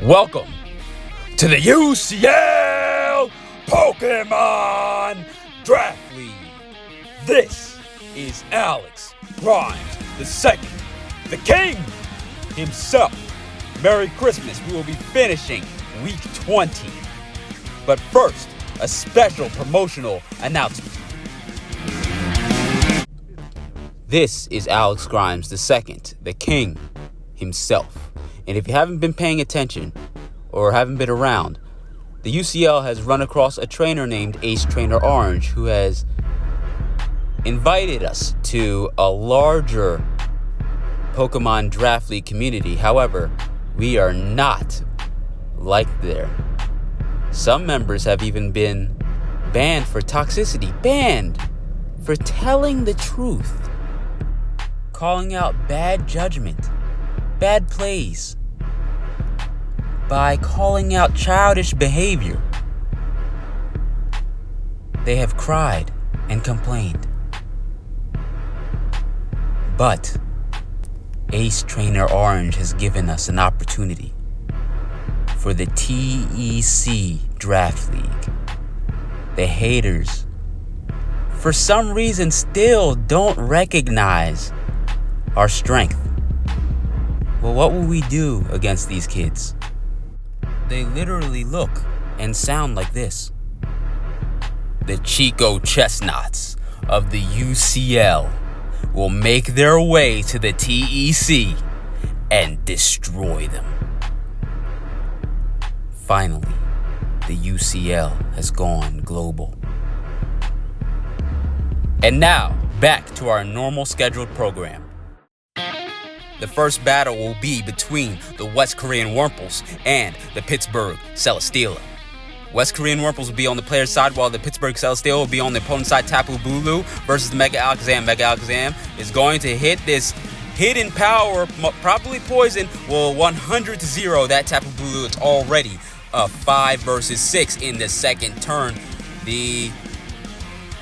Welcome to the UCL Pokemon Draft League. This is Alex Grimes II, the king himself. Merry Christmas. We will be finishing week 20. But first, a special promotional announcement. This is Alex Grimes II, the king himself. And if you haven't been paying attention or haven't been around, the UCL has run across a trainer named Ace Trainer Orange who has invited us to a larger Pokemon Draft League community. However, we are not like there. Some members have even been banned for toxicity, banned for telling the truth, calling out bad judgment, bad plays, by calling out childish behavior. They have cried and complained. But Ace Trainer Orange has given us an opportunity for the TEC Draft League. The haters, for some reason, still don't recognize our strength. Well, what will we do against these kids? They literally look and sound like this. The Chico Chestnuts of the UCL will make their way to the TEC and destroy them. Finally, the UCL has gone global. And now, back to our normal scheduled program. The first battle will be between the West Korean Wurmples and the Pittsburgh Celesteela. West Korean Wurmples will be on the player's side, while the Pittsburgh Celesteela will be on the opponent's side. Tapu Bulu versus the Mega Alakazam. Mega Alakazam is going to hit this hidden power, probably poison, will 100-0 that Tapu Bulu. It's already a 5 versus 6 in the second turn. The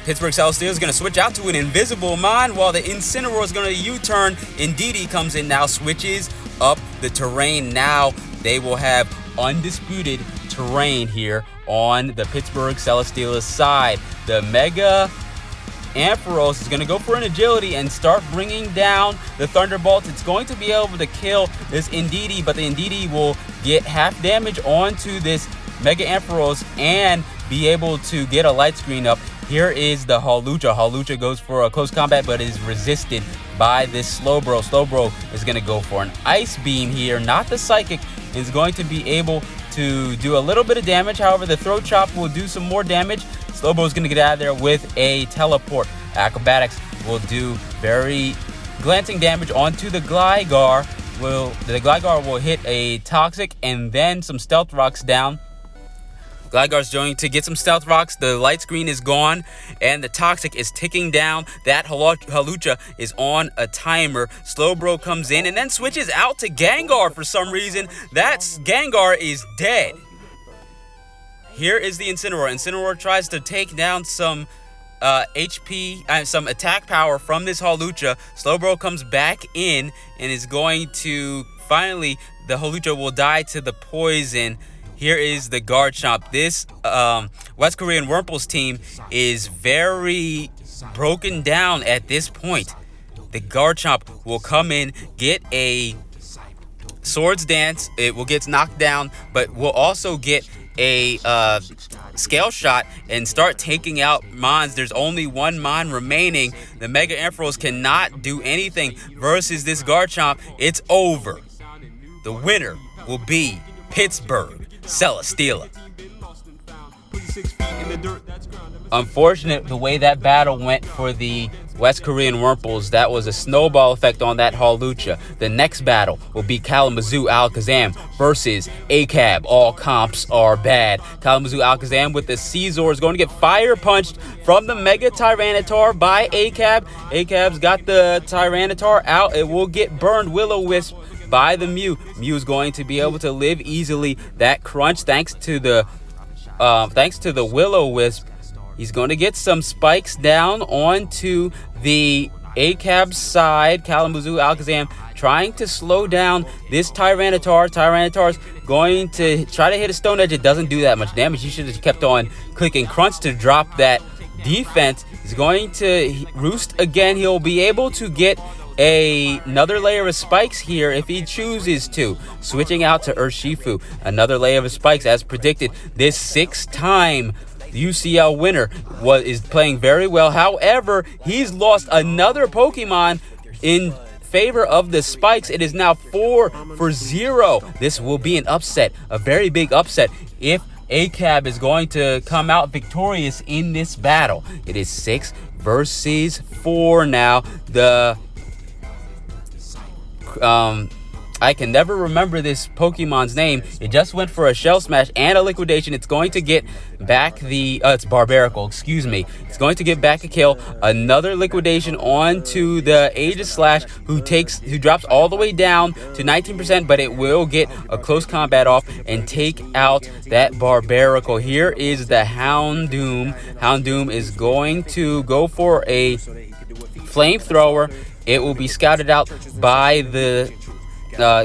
Pittsburgh Celesteela is going to switch out to an Invisible Mind, while the Incineroar is going to U-turn. Indeedee comes in now, switches up the terrain. Now they will have undisputed terrain here on the Pittsburgh Celesteela's side. The Mega Ampharos is going to go for an agility and start bringing down the Thunderbolts. It's going to be able to kill this Indeedee, but the Indeedee will get half damage onto this Mega Ampharos and be able to get a light screen up. Here is the Hawlucha. Hawlucha goes for a close combat, but is resisted by this Slowbro. Slowbro is going to go for an Ice Beam here, not the Psychic, and is going to be able to do a little bit of damage. However, the Throat Chop will do some more damage. Slowbro is going to get out of there with a Teleport. Acrobatics will do very glancing damage onto the Gligar. The Gligar will hit a Toxic and then some Stealth Rocks down. Gligar's going to get some Stealth Rocks. The light screen is gone, and the Toxic is ticking down. That Hawlucha is on a timer. Slowbro comes in and then switches out to Gengar for some reason. That Gengar is dead. Here is the Incineroar. Incineroar tries to take down some some attack power from this Hawlucha. Slowbro comes back in and is going to finally, the Hawlucha will die to the poison. Here is the Garchomp. This West Korean Wurmples team is very broken down at this point. The Garchomp will come in, get a Swords Dance. It will get knocked down, but will also get a Scale Shot and start taking out Mons. There's only one Mon remaining. The Mega Ampharos cannot do anything versus this Garchomp. It's over. The winner will be Pittsburgh Celesteela. Unfortunate the way that battle went for the West Korean Wurmples. That was a snowball effect on that Hawlucha. The next battle will be Kalamazoo Alakazam versus ACAB. All comps are bad. Kalamazoo Alakazam with the Caesar is going to get fire punched from the Mega Tyranitar by ACAB. ACAB's got the Tyranitar out. It will get burned. Will-O-Wisp by the Mew. Mew is going to be able to live easily. That crunch, thanks to the Will-O-Wisp. He's going to get some spikes down onto the ACAB's side, Kalamazoo Alakazam, trying to slow down this Tyranitar. Tyranitar's going to try to hit a Stone Edge. It doesn't do that much damage. He should have kept on clicking Crunch to drop that defense. He's going to roost again. He'll be able to get another layer of spikes here if he chooses to. Switching out to Urshifu. Another layer of spikes as predicted. This 6-time UCL winner is playing very well. However, he's lost another Pokemon in favor of the spikes. It is now 4-0. This will be an upset, a very big upset, if ACAB is going to come out victorious in this battle. It is 6 versus 4 now. I can never remember this Pokemon's name. It just went for a Shell Smash and a Liquidation. It's going to get back it's Barbarical, excuse me. It's going to get back a kill. Another Liquidation onto the Aegis Slash, who drops all the way down to 19%, but it will get a close combat off and take out that Barbarical. Here is the Houndoom. Houndoom is going to go for a Flamethrower. It will be scouted out by the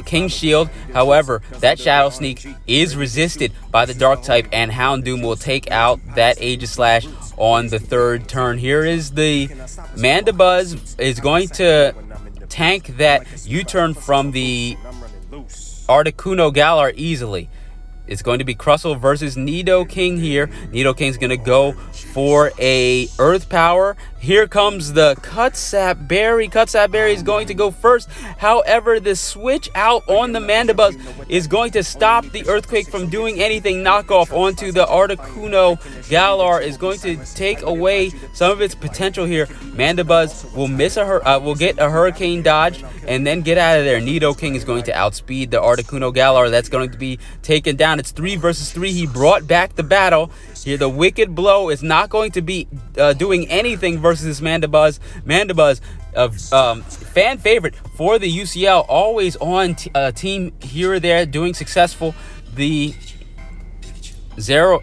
King Shield. However, that Shadow Sneak is resisted by the Dark type, and Houndoom will take out that Aegis Slash on the 3rd turn. Here is the Mandibuzz is going to tank that U-turn from the Articuno Galar easily. It's going to be Crustle versus Nidoking here. Nidoking's going to go for a Earth Power. Here comes the Cutsap Berry. Cutsap Berry is going to go first. However, the switch out on the Mandibuzz is going to stop the Earthquake from doing anything. Knockoff onto the Articuno Galar is going to take away some of its potential here. Mandibuzz will get a Hurricane Dodge and then get out of there. Nidoking is going to outspeed the Articuno Galar. That's going to be taken down. It's 3 versus 3. He brought back the battle. Here, the Wicked Blow is not going to be doing anything versus this Mandibuzz. Mandibuzz, fan favorite for the UCL, always on team here or there, doing successful. The Zero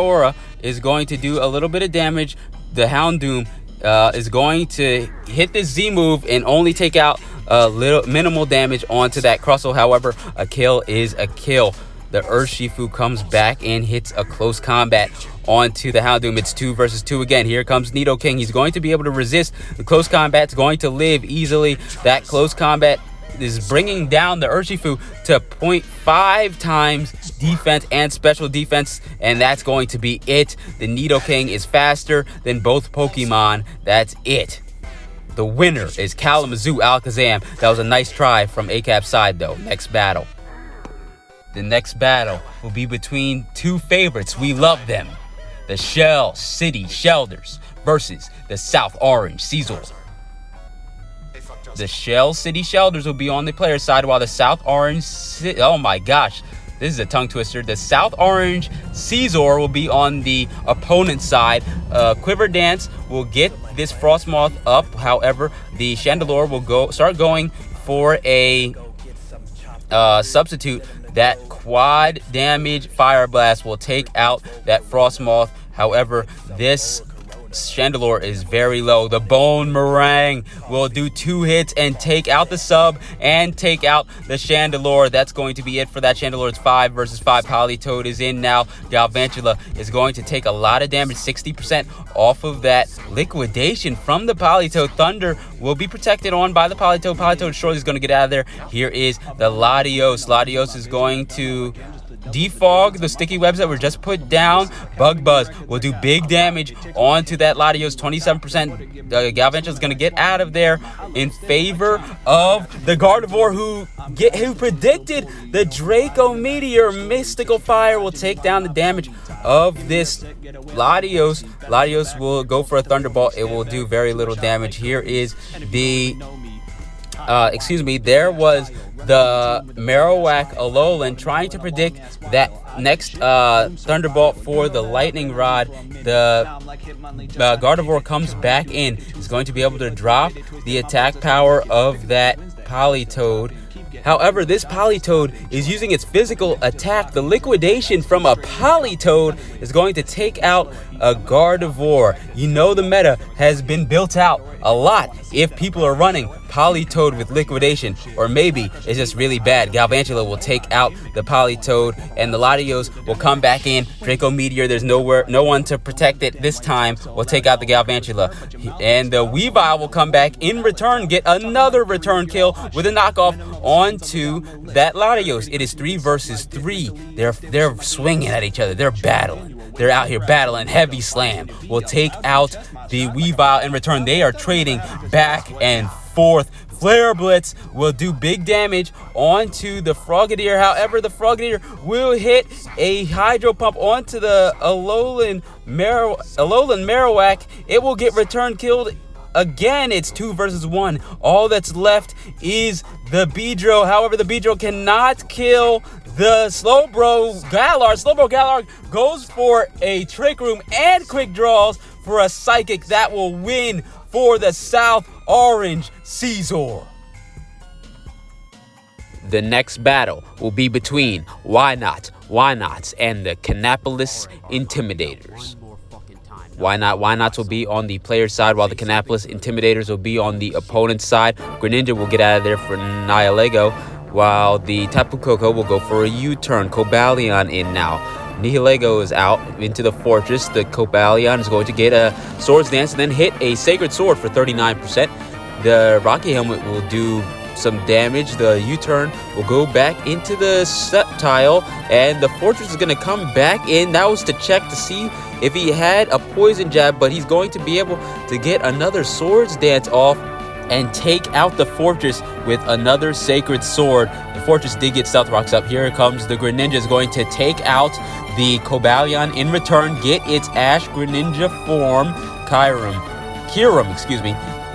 Aura is going to do a little bit of damage. The Houndoom is going to hit the Z move and only take out minimal damage onto that Crustle. However, a kill is a kill. The Urshifu comes back and hits a close combat onto the Houndoom. It's 2 versus 2 again. Here comes Nidoking. He's going to be able to resist the close combat. It's going to live easily. That close combat is bringing down the Urshifu to 0.5 times defense and special defense, and that's going to be it. The Nidoking is faster than both Pokemon. That's it. The winner is Kalamazoo Alakazam. That was a nice try from ACAP's side, though. Next battle. The next battle will be between two favorites. We love them. The Shell City Shelders versus the South Orange Caesar. The Shell City Shelders will be on the player side, while the South Orange... Oh my gosh. This is a tongue twister. The South Orange Caesar will be on the opponent's side. Quiver Dance will get this Frostmoth up. However, the Chandelure will start going for a substitute. That quad damage Fire Blast will take out that Frostmoth. However, this Chandelure is very low. The Bone Meringue will do 2 hits and take out the sub and take out the Chandelure. That's going to be it for that Chandelure. It's 5 versus 5. Politoed is in now. Galvantula is going to take a lot of damage, 60% off of that liquidation from the Politoed. Thunder will be protected on by the Politoed. Politoed surely is going to get out of there. Here is the Latios. Latios is going to defog the sticky webs that were just put down. Bug Buzz will do big damage onto that Latios. 27%. Galvantula is going to get out of there in favor of the Gardevoir, who predicted the Draco Meteor. Mystical Fire will take down the damage of this Latios. Latios will go for a Thunderbolt. It will do very little damage. Here is the there was the Marowak Alolan trying to predict that next Thunderbolt for the Lightning Rod. The Gardevoir comes back in. Is going to be able to drop the attack power of that Politoed. However, this Politoed is using its physical attack. The liquidation from a Politoed is going to take out a Gardevoir. You know the meta has been built out a lot if people are running Politoed with liquidation, or maybe it's just really bad. Galvantula will take out the Politoed, and the Latios will come back in. Draco Meteor, there's no one to protect it this time, will take out the Galvantula, and the Weavile will come back in return, get another return kill with a knockoff onto that Latios. It is 3 versus 3. They're swinging at each other. They're battling. They're out here battling. Heavy Slam will take out the Weavile in return. They are trading back and forth. Flare Blitz will do big damage onto the Frogadier. However, the Frogadier will hit a Hydro Pump onto the Alolan Marowak. It will get return killed. Again, it's 2 versus 1. All that's left is the Beedrill. However, the Beedrill cannot kill the Slowbro Galar. Slowbro Galar goes for a Trick Room and Quick Draws for a Psychic that will win for the South Orange Scizor. The next battle will be between Wynots and the Canopolis Intimidators. Wynots will be on the player side, while the Canopolis Intimidators will be on the opponent's side. Greninja will get out of there for Nihilego, while the Tapu Koko will go for a U-turn. Cobalion in now. Nihilego is out into the fortress. The Cobalion is going to get a Swords Dance and then hit a Sacred Sword for 39%. The Rocky Helmet will do some damage. The U-turn will go back into the Sceptile, and the fortress is going to come back in. That was to check to see if he had a Poison Jab, but he's going to be able to get another Swords Dance off and take out the fortress with another Sacred Sword. The fortress did get Stealth Rocks up. Here comes the Greninja, is going to take out the Cobalion in return, get its Ash Greninja form. Kyurem,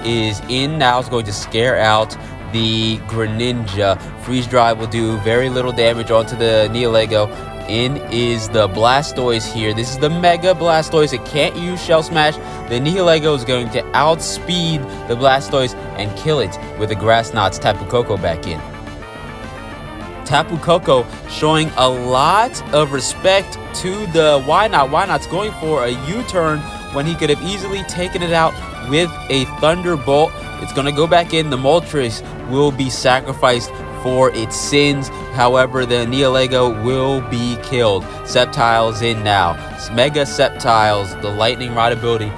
is in now. Is going to scare out the Greninja. Freeze Drive will do very little damage onto the Nihilego. In is the Blastoise here. This is the Mega Blastoise. It can't use Shell Smash. The Nihilego is going to outspeed the Blastoise and kill it with the Grass Knots. Tapu Koko back in. Tapu Koko showing a lot of respect to the Wynot. Wynot's going for a U-turn when he could have easily taken it out with a Thunderbolt. It's going to go back in. The Moltres will be sacrificed for its sins. However, the Nihilego will be killed. Sceptile's in now. Mega Sceptiles, the Lightning Rod ability,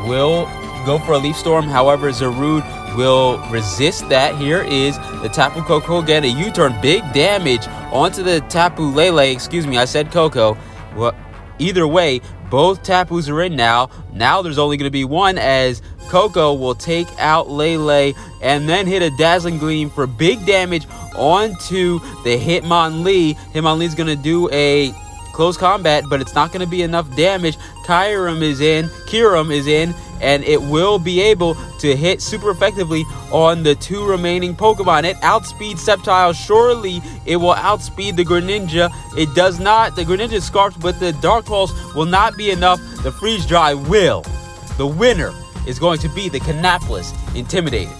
will go for a Leaf Storm. However, Zarude will resist that. Here is the Tapu Koko again. A U-turn, big damage onto the Tapu Lele. Excuse me, I said Koko. Well, either way, both Tapus are in now. Now there's only going to be one, as Koko will take out Lele and then hit a Dazzling Gleam for big damage onto the Hitmonlee. Hitmonlee's going to do a close combat, but it's not going to be enough damage. Kyurem is in, and it will be able to hit super effectively on the 2 remaining Pokemon. It outspeeds Sceptile. Surely it will outspeed the Greninja. It does not. The Greninja is scarfed, but the Dark Pulse will not be enough. The Freeze Dry will. The winner is going to be the Canopolis Intimidators.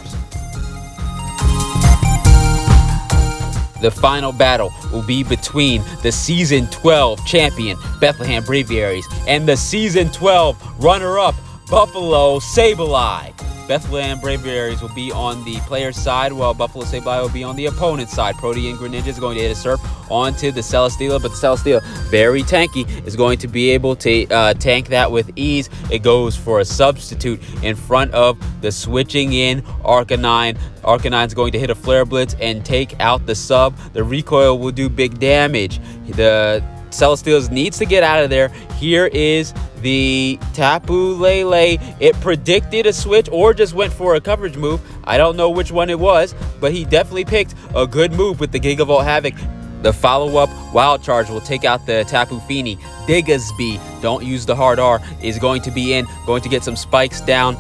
The final battle will be between the Season 12 champion, Bethlehem Braviaries, and the Season 12 runner-up, Buffalo Sableye. Bethlehem Braviaries will be on the player's side, while Buffalo Sableye will be on the opponent's side. Protean Greninja is going to hit a Surf onto the Celesteela, but the Celesteela, very tanky, is going to be able to tank that with ease. It goes for a substitute in front of the switching in Arcanine. Arcanine's going to hit a Flare Blitz and take out the sub. The recoil will do big damage. The Celesteela needs to get out of there. Here is the Tapu Lele. It predicted a switch or just went for a coverage move. I don't know which one it was, but he definitely picked a good move with the Gigavolt Havoc. The follow-up Wild Charge will take out the Tapu Fini. Diggasby, don't use the hard R, is going to be in, going to get some spikes down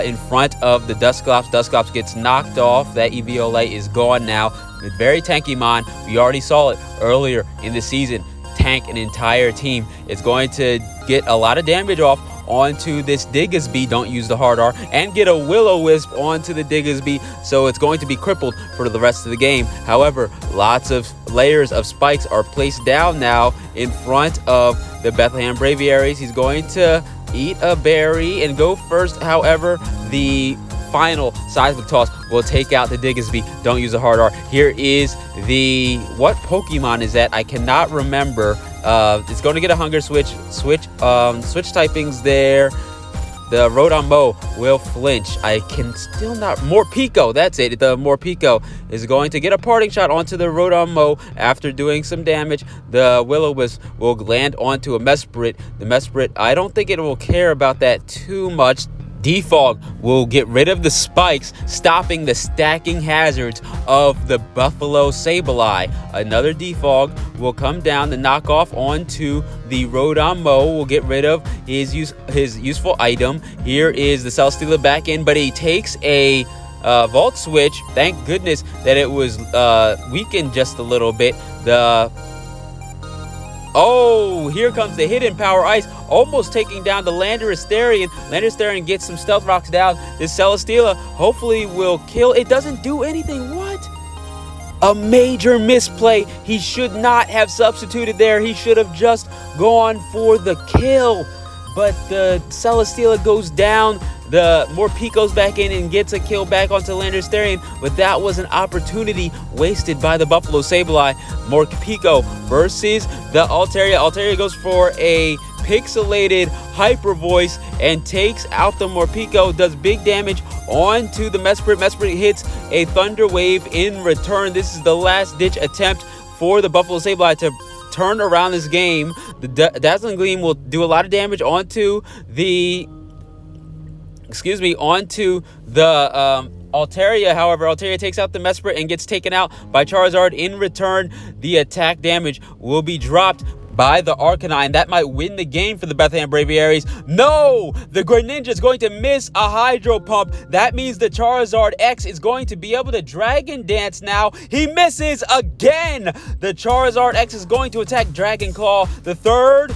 in front of the Dusclops. Dusclops gets knocked off. That Eviolite is gone now. With very tanky Mon. We already saw it earlier in the season. Tank an entire team. It's going to get a lot of damage off onto this Diggersby. Don't use the hard R. And get a Will-O-Wisp onto the Diggersby, so it's going to be crippled for the rest of the game. However, lots of layers of spikes are placed down now in front of the Bethlehem Braviaries. He's going to eat a berry and go first. However, the final seismic toss will take out the Diggersby. Don't use a hard R. Here is the, what Pokemon is that? I cannot remember. It's going to get a hunger switch typings there. The Rodamo will flinch. I can still not. Morpeko, that's it. The Morpeko is going to get a parting shot onto the Rodamo after doing some damage. The Will-O-Wisp will land onto a Mesprit. The Mesprit, I don't think it will care about that too much. Defog will get rid of the spikes, stopping the stacking hazards of the Buffalo Sableye. Another Defog will come down to knock off onto the Rodamo. Will get rid of his useful item. Here is the Celesteela back in, but he takes a Volt Switch. Thank goodness that it was weakened just a little bit. Oh, here comes the Hidden Power Ice, almost taking down the Landorus-Therian. Landorus-Therian gets some Stealth Rocks down. This Celesteela hopefully will kill. It doesn't do anything. What? A major misplay. He should not have substituted there. He should have just gone for the kill. But the Celesteela goes down. The Morpeko's back in and gets a kill back onto Landorus-Therian, but that was an opportunity wasted by the Buffalo Sableye. Morpeko versus the Altaria. Altaria goes for a pixelated Hyper Voice and takes out the Morpeko, does big damage onto the Mesprit. Mesprit hits a Thunder Wave in return. This is the last-ditch attempt for the Buffalo Sableye to turn around this game. The Dazzling Gleam will do a lot of damage onto the Altaria. However, Altaria takes out the Mesprit and gets taken out by Charizard. In return, the attack damage will be dropped by the Arcanine. That might win the game for the Bethlehem Braviaries. No! The Greninja is going to miss a Hydro Pump. That means the Charizard X is going to be able to Dragon Dance now. He misses again! The Charizard X is going to attack Dragon Claw. The third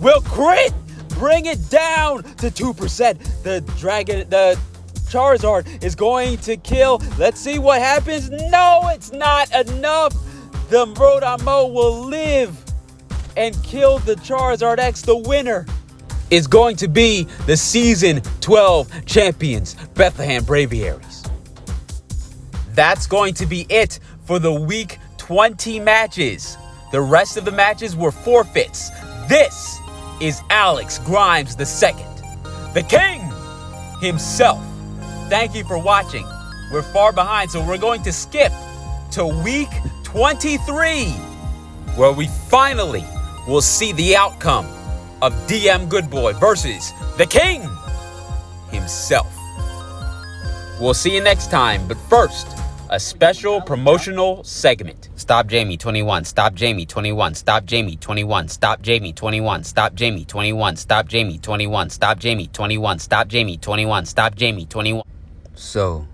will crit! Bring it down to 2%. The Charizard is going to kill. Let's see what happens. No, it's not enough. The Rodamo will live and kill the Charizard X. The winner is going to be the Season 12 champions, Bethlehem Braviaries. That's going to be it for the Week 20 matches. The rest of the matches were forfeits. This is Alex Grimes II, the king himself. Thank you for watching. We're far behind, so we're going to skip to Week 23, where we finally will see the outcome of DM Goodboy versus the king himself. We'll see you next time, but first, a special promotional segment. Stop Jamie 21, stop Jamie 21, stop Jamie 21, stop Jamie 21, stop Jamie 21, stop Jamie 21, stop Jamie 21, stop Jamie 21, stop Jamie 21. So,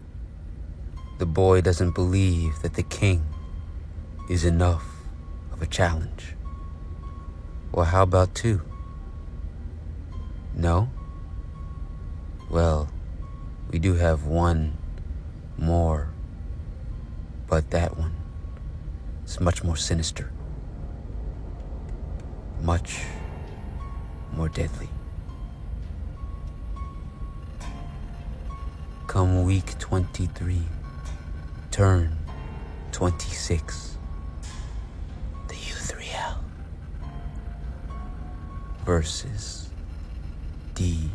the boy doesn't believe that the king is enough of a challenge. Well, how about 2? No? Well, we do have one more. But that one is much more sinister, much more deadly. Come Week 23, turn 26, the U3L versus D